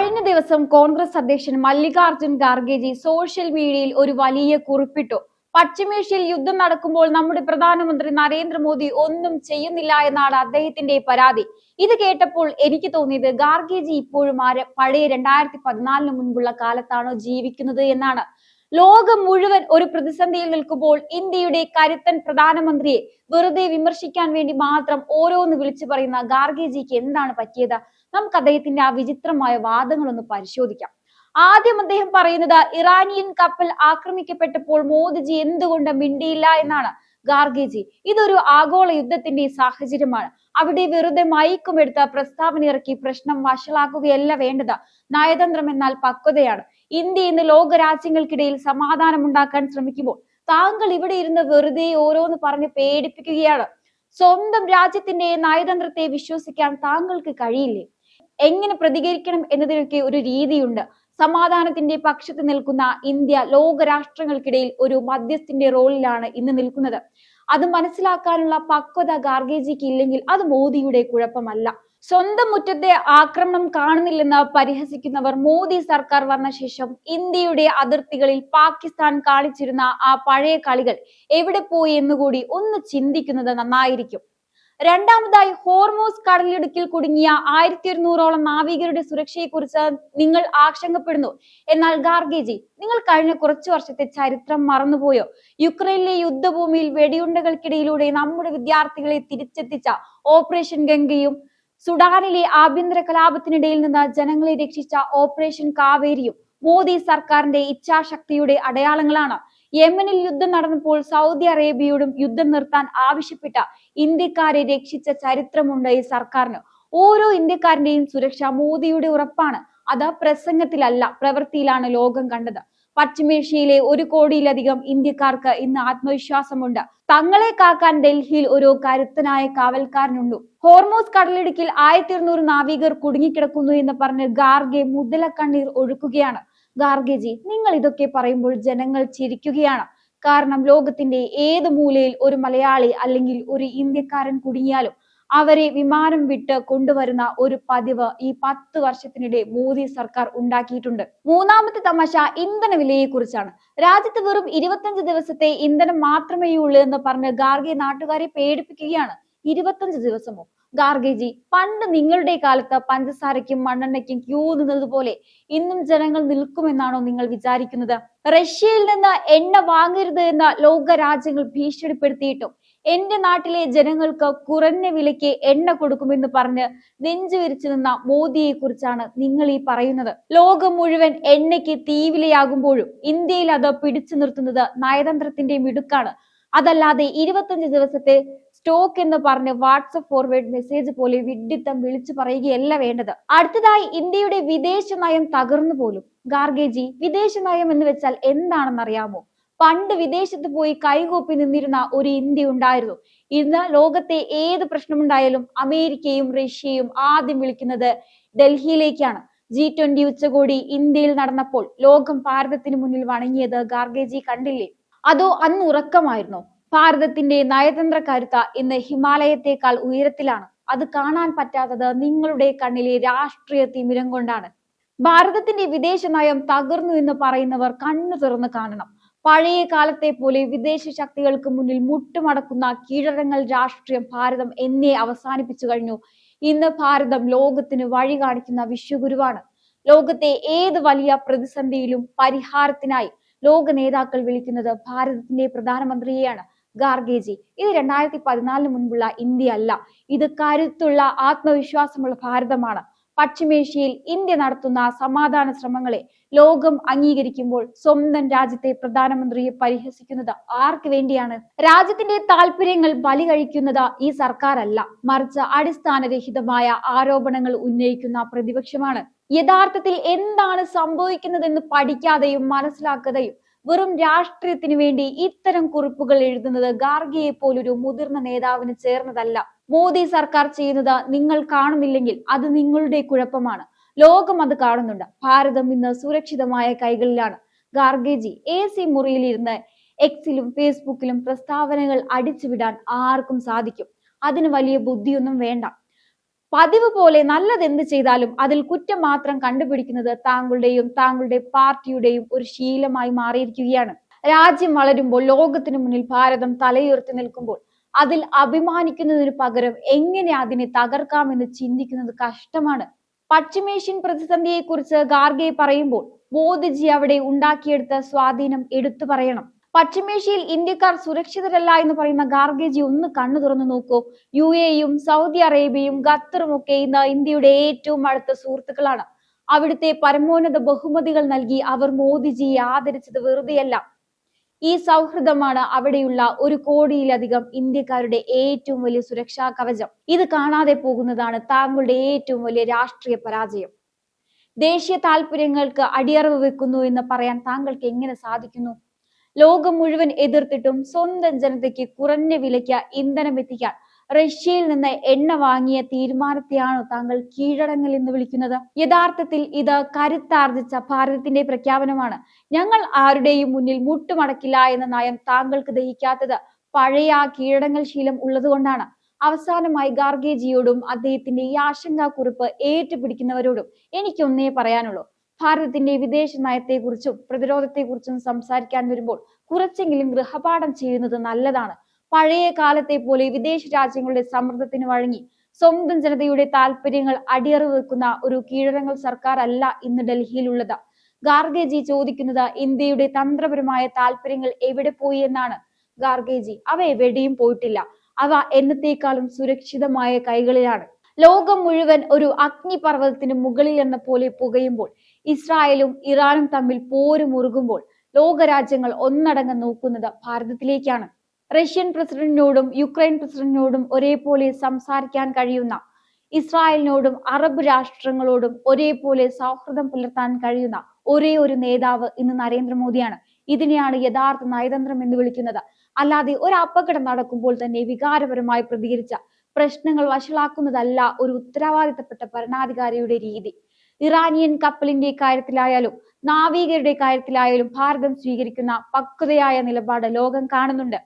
കഴിഞ്ഞ ദിവസം കോൺഗ്രസ് അധ്യക്ഷൻ മല്ലികാർജുൻ ഖാർഗെജി സോഷ്യൽ മീഡിയയിൽ ഒരു വലിയ കുറിപ്പിട്ടു. പശ്ചിമേഷ്യയിൽ യുദ്ധം നടക്കുമ്പോൾ നമ്മുടെ പ്രധാനമന്ത്രി നരേന്ദ്രമോദി ഒന്നും ചെയ്യുന്നില്ല എന്നാണ് അദ്ദേഹത്തിന്റെ പരാതി. ഇത് കേട്ടപ്പോൾ എനിക്ക് തോന്നിയത് ഖാർഗെജി ഇപ്പോഴും പഴയ 2014 മുൻപുള്ള കാലത്താണോ ജീവിക്കുന്നത് എന്നാണ്. ലോകം മുഴുവൻ ഒരു പ്രതിസന്ധിയിൽ നിൽക്കുമ്പോൾ ഇന്ത്യയുടെ കരുത്തൻ പ്രധാനമന്ത്രിയെ വെറുതെ വിമർശിക്കാൻ വേണ്ടി മാത്രം ഓരോന്ന് വിളിച്ചു പറയുന്ന ഖാർഗെജിക്ക് എന്താണ് പറ്റിയത്? നമുക്ക് അദ്ദേഹത്തിന്റെ ആ വിചിത്രമായ വാദങ്ങളൊന്ന് പരിശോധിക്കാം. ആദ്യം അദ്ദേഹം പറയുന്നത് ഇറാനിയൻ കപ്പൽ ആക്രമിക്കപ്പെട്ടപ്പോൾ മോദിജി എന്തുകൊണ്ട് മിണ്ടിയില്ല എന്നാണ്. ഖാർഗെജി, ഇതൊരു ആഗോള യുദ്ധത്തിന്റെ സാഹചര്യമാണ്. അവിടെ വെറുതെ മയക്കുമെടുത്ത് പ്രസ്താവന ഇറക്കി പ്രശ്നം വഷളാക്കുകയല്ല വേണ്ടത്. നയതന്ത്രം എന്നാൽ പക്വതയാണ്. ഇന്ത്യ ഇന്ന് ലോക രാജ്യങ്ങൾക്കിടയിൽ സമാധാനം ഉണ്ടാക്കാൻ ശ്രമിക്കുമ്പോൾ താങ്കൾ ഇവിടെ ഇരുന്ന് വെറുതെ ഓരോന്ന് പറഞ്ഞ് പേടിപ്പിക്കുകയാണ്. സ്വന്തം രാജ്യത്തിന്റെ നയതന്ത്രത്തെ വിശ്വസിക്കാൻ താങ്കൾക്ക് കഴിയില്ലേ? എങ്ങനെ പ്രതികരിക്കണം എന്നതിനൊക്കെ ഒരു രീതിയുണ്ട്. സമാധാനത്തിന്റെ പക്ഷത്ത് നിൽക്കുന്ന ഇന്ത്യ ലോക രാഷ്ട്രങ്ങൾക്കിടയിൽ ഒരു മധ്യസ്ഥന്റെ റോളിലാണ് ഇന്ന് നിൽക്കുന്നത്. അത് മനസ്സിലാക്കാനുള്ള പക്വത ഖാർഗെജിക്ക് ഇല്ലെങ്കിൽ അത് മോദിയുടെ കുഴപ്പമല്ല. സ്വന്തം മുറ്റത്തെ ആക്രമണം കാണുന്നില്ലെന്ന് പരിഹസിക്കുന്നവർ മോദി സർക്കാർ വന്ന ശേഷം ഇന്ത്യയുടെ അതിർത്തികളിൽ പാകിസ്ഥാൻ കാണിച്ചിരുന്ന ആ പഴയ കളികൾ എവിടെ പോയി എന്നുകൂടി ഒന്ന് ചിന്തിക്കുന്നത് നന്നായിരിക്കും. രണ്ടാമതായി, ഹോർമൂസ് കടലിടുക്കിൽ കുടുങ്ങിയ 1200ഓളം നാവികരുടെ സുരക്ഷയെക്കുറിച്ച് നിങ്ങൾ ആശങ്കപ്പെടുന്നു. എന്നാൽ ഖാർഗെജി, നിങ്ങൾ കഴിഞ്ഞ കുറച്ചു വർഷത്തെ ചരിത്രം മറന്നുപോയോ? യുക്രൈനിലെ യുദ്ധഭൂമിയിൽ വെടിയുണ്ടകൾക്കിടയിലൂടെ നമ്മുടെ വിദ്യാർത്ഥികളെ തിരിച്ചെത്തിച്ച ഓപ്പറേഷൻ ഗംഗയും സുഡാനിലെ ആഭ്യന്തര കലാപത്തിനിടയിൽ നിന്ന് ജനങ്ങളെ രക്ഷിച്ച ഓപ്പറേഷൻ കാവേരിയും മോദി സർക്കാരിന്റെ ഇച്ഛാശക്തിയുടെ അടയാളങ്ങളാണ്. യമനിൽ യുദ്ധം നടന്നപ്പോൾ സൗദി അറേബ്യയോടും യുദ്ധം നിർത്താൻ ആവശ്യപ്പെട്ട ഇന്ത്യക്കാരെ രക്ഷിച്ച ചരിത്രമുണ്ട് ഈ സർക്കാരിന്. ഓരോ ഇന്ത്യക്കാരന്റെയും സുരക്ഷ മോദിയുടെ ഉറപ്പാണ്. അത് പ്രസംഗത്തിലല്ല, പ്രവൃത്തിയിലാണ് ലോകം കണ്ടത്. പശ്ചിമേഷ്യയിലെ 1 കോടിയിലധികം ഇന്ത്യക്കാർക്ക് ഇന്ന് ആത്മവിശ്വാസമുണ്ട്. തങ്ങളെ കാക്കാൻ ഡൽഹിയിൽ ഒരു കരുത്തനായ കാവൽക്കാരനുണ്ട്. ഹോർമൂസ് കടലിടുക്കിൽ 1200 നാവികർ കുടുങ്ങിക്കിടക്കുന്നു എന്ന് പറഞ്ഞ് ഖാർഗെ മുതലക്കണ്ണീർ ഒഴുക്കുകയാണ്. ഖാർഗെജി, നിങ്ങൾ ഇതൊക്കെ പറയുമ്പോൾ ജനങ്ങൾ ചിരിക്കുകയാണ്. കാരണം ലോകത്തിന്റെ ഏത് മൂലയിൽ ഒരു മലയാളി അല്ലെങ്കിൽ ഒരു ഇന്ത്യക്കാരൻ കുടുങ്ങിയാലും അവരെ വിമാനം വിട്ട് കൊണ്ടുവരുന്ന ഒരു പതിവ് ഈ 10 വർഷത്തിനിടെ മോദി സർക്കാർ ഉണ്ടാക്കിയിട്ടുണ്ട്. മൂന്നാമത്തെ തമാശ ഇന്ധന വിലയെ കുറിച്ചാണ്. രാജ്യത്ത് വെറും 25 ദിവസത്തെ ഇന്ധനം മാത്രമേ ഉള്ളൂ എന്ന് പറഞ്ഞ് ഖാർഗെ നാട്ടുകാരെ പേടിപ്പിക്കുകയാണ്. 25 ദിവസമോ? ഖാർഗെജി, പണ്ട് നിങ്ങളുടെ കാലത്ത് പഞ്ചസാരയ്ക്കും മണ്ണെണ്ണയ്ക്കും ക്യൂ നിന്നതുപോലെ ഇന്നും ജനങ്ങൾ നിൽക്കുമെന്നാണോ നിങ്ങൾ വിചാരിക്കുന്നത്? റഷ്യയിൽ നിന്ന് എണ്ണ വാങ്ങരുത് എന്ന് ലോക രാജ്യങ്ങൾ ഭീഷണിപ്പെടുത്തിയിട്ടും എന്റെ നാട്ടിലെ ജനങ്ങൾക്ക് കുറഞ്ഞ വിലയ്ക്ക് എണ്ണ കൊടുക്കുമെന്ന് പറഞ്ഞ് നെഞ്ചുവിരിച്ചു നിന്ന മോദിയെ കുറിച്ചാണ് നിങ്ങൾ ഈ പറയുന്നത്. ലോകം മുഴുവൻ എണ്ണയ്ക്ക് തീവിലയാകുമ്പോഴും ഇന്ത്യയിൽ അത് പിടിച്ചു നിർത്തുന്നത് നയതന്ത്രത്തിന്റെ മിടുക്കാണ്. അതല്ലാതെ 25 ദിവസത്തെ സ്റ്റോക്ക് എന്ന് പറഞ്ഞ് വാട്സപ്പ് ഫോർവേഡ് മെസ്സേജ് പോലെ വിഡ്ഢിത്തം വിളിച്ചു പറയുകയല്ല വേണ്ടത്. അടുത്തതായി, ഇന്ത്യയുടെ വിദേശ നയം തകർന്നു പോലും. ഖാർഗെജി, വിദേശ നയം എന്ന് വെച്ചാൽ എന്താണെന്നറിയാമോ? പണ്ട് വിദേശത്ത് പോയി കൈകൂപ്പി നിന്നിരുന്ന ഒരു ഇന്ത്യ ഉണ്ടായിരുന്നു. ഇന്ന് ലോകത്തെ ഏത് പ്രശ്നമുണ്ടായാലും അമേരിക്കയും റഷ്യയും ആദ്യം വിളിക്കുന്നത് ഡൽഹിയിലേക്കാണ്. G20 ഉച്ചകോടി ഇന്ത്യയിൽ നടന്നപ്പോൾ ലോകം ഭാരതത്തിന് മുന്നിൽ വണങ്ങിയത് ഖാർഗെജി കണ്ടില്ലേ? അതോ അന്ന് ഉറക്കമായിരുന്നോ? ഭാരതത്തിന്റെ നയതന്ത്ര കരുത്ത ഇന്ന് ഹിമാലയത്തെക്കാൾ ഉയരത്തിലാണ്. അത് കാണാൻ പറ്റാത്തത് നിങ്ങളുടെ കണ്ണിലെ രാഷ്ട്രീയ തിമിരം കൊണ്ടാണ്. ഭാരതത്തിന്റെ വിദേശ നയം തകർന്നു എന്ന് പറയുന്നവർ കണ്ണു തുറന്ന് കാണണം. പഴയ കാലത്തെ പോലെ വിദേശ ശക്തികൾക്ക് മുന്നിൽ മുട്ടുമടക്കുന്ന കീഴടങ്ങൽ രാഷ്ട്രീയം ഭാരതം എന്നേ അവസാനിപ്പിച്ചു കഴിഞ്ഞു. ഇന്ന് ഭാരതം ലോകത്തിന് വഴി കാണിക്കുന്ന വിശ്വഗുരുവാണ്. ലോകത്തെ ഏത് വലിയ പ്രതിസന്ധിയിലും പരിഹാരത്തിനായി ലോക നേതാക്കൾ വിളിക്കുന്നത് ഭാരതത്തിന്റെ പ്രധാനമന്ത്രിയെയാണ്. ഖാർഗെജി, ഇത് 2014 മുൻപുള്ള ഇന്ത്യ അല്ല, ഇത് കരുത്തുള്ള ആത്മവിശ്വാസമുള്ള ഭാരതമാണ്. പശ്ചിമേഷ്യയിൽ ഇന്ത്യ നടത്തുന്ന സമാധാന ശ്രമങ്ങളെ ലോകം അംഗീകരിക്കുമ്പോൾ സ്വന്തം രാജ്യത്തെ പ്രധാനമന്ത്രിയെ പരിഹസിക്കുന്നത് ആർക്ക് വേണ്ടിയാണ്? രാജ്യത്തിന്റെ താല്പര്യങ്ങൾ ബലി കഴിക്കുന്നത് ഈ സർക്കാരല്ല, മറിച്ച് അടിസ്ഥാനരഹിതമായ ആരോപണങ്ങൾ ഉന്നയിക്കുന്ന പ്രതിപക്ഷമാണ്. യഥാർത്ഥത്തിൽ എന്താണ് സംഭവിക്കുന്നതെന്ന് പഠിക്കാതെയും മനസ്സിലാക്കാതെയും വെറും രാഷ്ട്രീയത്തിന് വേണ്ടി ഇത്തരം കുറിപ്പുകൾ എഴുതുന്നത് ഖാർഗെയെ പോലൊരു മുതിർന്ന നേതാവിന് ചേർന്നതല്ല. മോദി സർക്കാർ ചെയ്യുന്നത് നിങ്ങൾ കാണുന്നില്ലെങ്കിൽ അത് നിങ്ങളുടെ കുഴപ്പമാണ്. ലോകം അത് കാണുന്നുണ്ട്. ഭാരതം ഇന്ന് സുരക്ഷിതമായ കൈകളിലാണ്. ഖാർഗെജി, AC മുറിയിലിരുന്ന് എക്സിലും ഫേസ്ബുക്കിലും പ്രസ്താവനകൾ അടിച്ചുവിടാൻ ആർക്കും സാധിക്കും. അതിന് വലിയ ബുദ്ധിയൊന്നും വേണ്ട. പതിവ് പോലെ നല്ലതെന്ത് ചെയ്താലും അതിൽ കുറ്റം മാത്രം കണ്ടുപിടിക്കുന്നത് താങ്കളുടെയും താങ്കളുടെ പാർട്ടിയുടെയും ഒരു ശീലമായി മാറിയിരിക്കുകയാണ്. രാജ്യം വളരുമ്പോൾ, ലോകത്തിനു മുന്നിൽ ഭാരതം തലയുയർത്തി നിൽക്കുമ്പോൾ അതിൽ അഭിമാനിക്കുന്നതിന് പകരം എങ്ങനെ അതിനെ തകർക്കാമെന്ന് ചിന്തിക്കുന്നത് കഷ്ടമാണ്. പശ്ചിമേഷ്യൻ പ്രതിസന്ധിയെക്കുറിച്ച് ഖാർഗെ പറയുമ്പോൾ മോദിജി അവിടെ ഉണ്ടാക്കിയെടുത്ത സ്വാധീനം എടുത്തു പറയണം. പശ്ചിമേഷ്യയിൽ ഇന്ത്യക്കാർ സുരക്ഷിതരല്ല എന്ന് പറയുന്ന ഖാർഗെജി ഒന്ന് കണ്ണു തുറന്നു നോക്കൂ. UAEയും സൗദി അറേബ്യയും ഖത്തറും ഒക്കെ ഇന്ന് ഇന്ത്യയുടെ ഏറ്റവും അടുത്ത സുഹൃത്തുക്കളാണ്. അവിടുത്തെ പരമോന്നത ബഹുമതികൾ നൽകി അവർ മോദിജിയെ ആദരിച്ചത് വെറുതെയല്ല. ഈ സൗഹൃദമാണ് അവിടെയുള്ള 1 കോടിയിലധികം ഇന്ത്യക്കാരുടെ ഏറ്റവും വലിയ സുരക്ഷാ കവചം. ഇത് കാണാതെ പോകുന്നതാണ് താങ്കളുടെ ഏറ്റവും വലിയ രാഷ്ട്രീയ പരാജയം. ദേശീയ താല്പര്യങ്ങൾക്ക് അടിയറവ് വെക്കുന്നു എന്ന് പറയാൻ താങ്കൾക്ക് എങ്ങനെ സാധിക്കുന്നു? ലോകം മുഴുവൻ എതിർത്തിട്ടും സ്വന്തം ജനതയ്ക്ക് കുറഞ്ഞ വിലയ്ക്ക് ഇന്ധനം എത്തിക്കാൻ റഷ്യയിൽ നിന്ന് എണ്ണ വാങ്ങിയ തീരുമാനത്തെയാണോ താങ്കൾ കീഴടങ്ങൽ എന്ന് വിളിക്കുന്നത്? യഥാർത്ഥത്തിൽ ഇത് കരുത്താർജിച്ച ഭാരതത്തിന്റെ പ്രഖ്യാപനമാണ്. ഞങ്ങൾ ആരുടെയും മുന്നിൽ മുട്ടുമടക്കില്ല എന്ന നയം താങ്കൾക്ക് ദഹിക്കാത്തത് പഴയ ആ കീഴടങ്ങൽ ശീലം ഉള്ളതുകൊണ്ടാണ്. അവസാനമായി ഖാർഗെജിയോടും അദ്ദേഹത്തിന്റെ ഈ ആശങ്കാക്കുറിപ്പ് ഏറ്റുപിടിക്കുന്നവരോടും എനിക്കൊന്നേ പറയാനുള്ളൂ. ഭാരതത്തിന്റെ വിദേശ നയത്തെക്കുറിച്ചും പ്രതിരോധത്തെക്കുറിച്ചും സംസാരിക്കാൻ വരുമ്പോൾ കുറച്ചെങ്കിലും ഗൃഹപാഠം ചെയ്യുന്നത് നല്ലതാണ്. പഴയ കാലത്തെ പോലെ വിദേശ രാജ്യങ്ങളുടെ സമ്മർദ്ദത്തിന് വഴങ്ങി സ്വന്തം ജനതയുടെ താല്പര്യങ്ങൾ അടിയറവ് വെക്കുന്ന ഒരു കീഴടങ്ങൽ സർക്കാർ അല്ല ഇന്ന് ഡൽഹിയിലുള്ളത്. ഖാർഗെജി ചോദിക്കുന്നത് ഇന്ത്യയുടെ തന്ത്രപരമായ താല്പര്യങ്ങൾ എവിടെ പോയി എന്നാണ്. ഖാർഗെജി, അവ എവിടെയും പോയിട്ടില്ല. അവ എന്നത്തേക്കാളും സുരക്ഷിതമായ കൈകളിലാണ്. ലോകം മുഴുവൻ ഒരു അഗ്നിപർവ്വതത്തിന് മുകളിൽ എന്ന പോലെ പുകയുമ്പോൾ, ഇസ്രായേലും ഇറാനും തമ്മിൽ പോരുമുറുകുമ്പോൾ ലോകരാജ്യങ്ങൾ ഒന്നടങ്കം നോക്കുന്നത് ഭാരതത്തിലേക്കാണ്. റഷ്യൻ പ്രസിഡന്റിനോടും യുക്രൈൻ പ്രസിഡന്റിനോടും ഒരേപോലെ സംസാരിക്കാൻ കഴിയുന്ന, ഇസ്രായേലിനോടും അറബ് രാഷ്ട്രങ്ങളോടും ഒരേപോലെ സൗഹൃദം പുലർത്താൻ കഴിയുന്ന ഒരേ ഒരു നേതാവ് ഇന്ന് നരേന്ദ്രമോദിയാണ്. ഇതിനെയാണ് യഥാർത്ഥ നയതന്ത്രം എന്ന് വിളിക്കുന്നത്. അല്ലാതെ ഒരു അപകടം നടക്കുമ്പോൾ തന്നെ വികാരപരമായി പ്രതികരിച്ച പ്രശ്നങ്ങൾ വഷളാക്കുന്നതല്ല ഒരു ഉത്തരവാദിത്തപ്പെട്ട ഭരണാധികാരിയുടെ രീതി. ഇറാനിയൻ കപ്പലിന്റെ കാര്യത്തിലായാലും നാവികരുടെ കാര്യത്തിലായാലും ഭാരതം സ്വീകരിക്കുന്ന പക്വതയായ നിലപാട് ലോകം കാണുന്നുണ്ട്.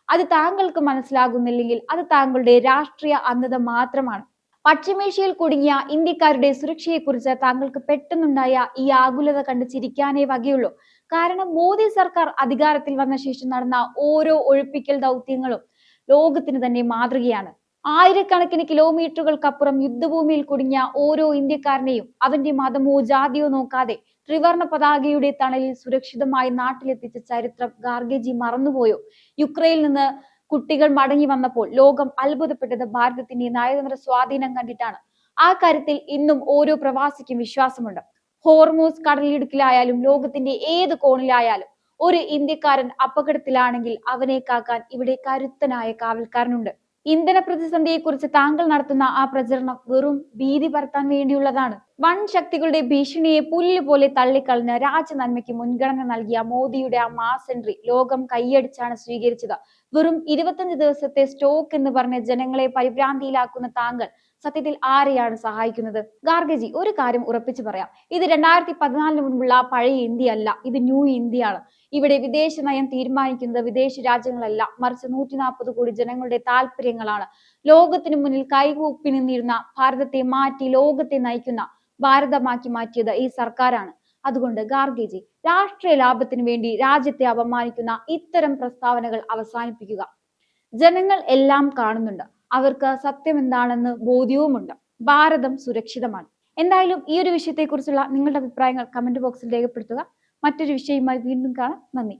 അത് താങ്കൾക്ക് മനസ്സിലാകുന്നില്ലെങ്കിൽ അത് താങ്കളുടെ രാഷ്ട്രീയ അന്ധത മാത്രമാണ്. പശ്ചിമേഷ്യയിൽ കുടുങ്ങിയ ഇന്ത്യക്കാരുടെ സുരക്ഷയെക്കുറിച്ച് താങ്കൾക്ക് പെട്ടെന്നുണ്ടായ ഈ ആകുലത കണ്ട് ചിരിക്കാനേ വകയുള്ളൂ. കാരണം മോദി സർക്കാർ അധികാരത്തിൽ വന്ന ശേഷം നടന്ന ഓരോ ഒഴിപ്പിക്കൽ ദൗത്യങ്ങളും ലോകത്തിന് തന്നെ മാതൃകയാണ്. ആയിരക്കണക്കിന് കിലോമീറ്ററുകൾക്കപ്പുറം യുദ്ധഭൂമിയിൽ കുടുങ്ങിയ ഓരോ ഇന്ത്യക്കാരനെയും അവന്റെ മതമോ ജാതിയോ നോക്കാതെ ത്രിവർണ പതാകയുടെ തണലിൽ സുരക്ഷിതമായി നാട്ടിലെത്തിച്ച ചരിത്രം ഖാർഗെജി മറന്നുപോയോ? യുക്രൈനിൽ നിന്ന് കുട്ടികൾ മടങ്ങി വന്നപ്പോൾ ലോകം അത്ഭുതപ്പെട്ടത് ഭാരതത്തിന്റെ നയതന്ത്ര സ്വാധീനം കണ്ടിട്ടാണ്. ആ കാര്യത്തിൽ ഇന്നും ഓരോ പ്രവാസിക്കും വിശ്വാസമുണ്ട്. ഹോർമൂസ് കടലിടുക്കിലായാലും ലോകത്തിന്റെ ഏത് കോണിലായാലും ഒരു ഇന്ത്യക്കാരൻ അപകടത്തിലാണെങ്കിൽ അവനെ കാക്കാൻ ഇവിടെ കരുത്തനായ കാവൽക്കാരനുണ്ട്. ഇന്ധന പ്രതിസന്ധിയെക്കുറിച്ച് താങ്കൾ നടത്തുന്ന ആ പ്രചരണം വെറും ഭീതി പരത്താൻ വേണ്ടിയുള്ളതാണ്. വൻ ശക്തികളുടെ ഭീഷണിയെ പുല്ലുപോലെ തള്ളിക്കളഞ്ഞ് രാജ്യനന്മയ്ക്ക് മുൻഗണന നൽകിയ മോദിയുടെ ആ മാസ് എൻട്രി ലോകം കൈയടിച്ചാണ് സ്വീകരിച്ചത്. വെറും 25 ദിവസത്തെ സ്റ്റോക്ക് എന്ന് പറഞ്ഞ് ജനങ്ങളെ പരിഭ്രാന്തിയിലാക്കുന്ന താങ്കൾ സത്യത്തിൽ ആരെയാണ് സഹായിക്കുന്നത്? ഖാർഗെജി, ഒരു കാര്യം ഉറപ്പിച്ചു പറയാം, ഇത് 2014 മുൻപുള്ള പഴയ ഇന്ത്യ അല്ല, ഇത് ന്യൂ ഇന്ത്യയാണ്. ഇവിടെ വിദേശ നയം തീരുമാനിക്കുന്നത് വിദേശ രാജ്യങ്ങളല്ല, മറിച്ച് 140 കോടി ജനങ്ങളുടെ താല്പര്യങ്ങളാണ്. ലോകത്തിന് മുന്നിൽ കൈകൂപ്പി നിന്നിരുന്ന ഭാരതത്തെ മാറ്റി ലോകത്തെ നയിക്കുന്ന ഭാരതമാക്കി മാറ്റിയത് ഈ സർക്കാരാണ്. അതുകൊണ്ട് ഖാർഗെജി, രാഷ്ട്രീയ ലാഭത്തിന് വേണ്ടി രാജ്യത്തെ അപമാനിക്കുന്ന ഇത്തരം പ്രസ്താവനകൾ അവസാനിപ്പിക്കുക. ജനങ്ങൾ എല്ലാം കാണുന്നുണ്ട്, അവർക്ക് സത്യം എന്താണെന്ന് ബോധ്യവുമുണ്ട്. ഭാരതം സുരക്ഷിതമാണ്. എന്തായാലും ഈ ഒരു വിഷയത്തെക്കുറിച്ചുള്ള നിങ്ങളുടെ അഭിപ്രായങ്ങൾ കമന്റ് ബോക്സിൽ രേഖപ്പെടുത്തുക. മറ്റൊരു വിഷയവുമായി വീണ്ടും കാണാം. നന്ദി.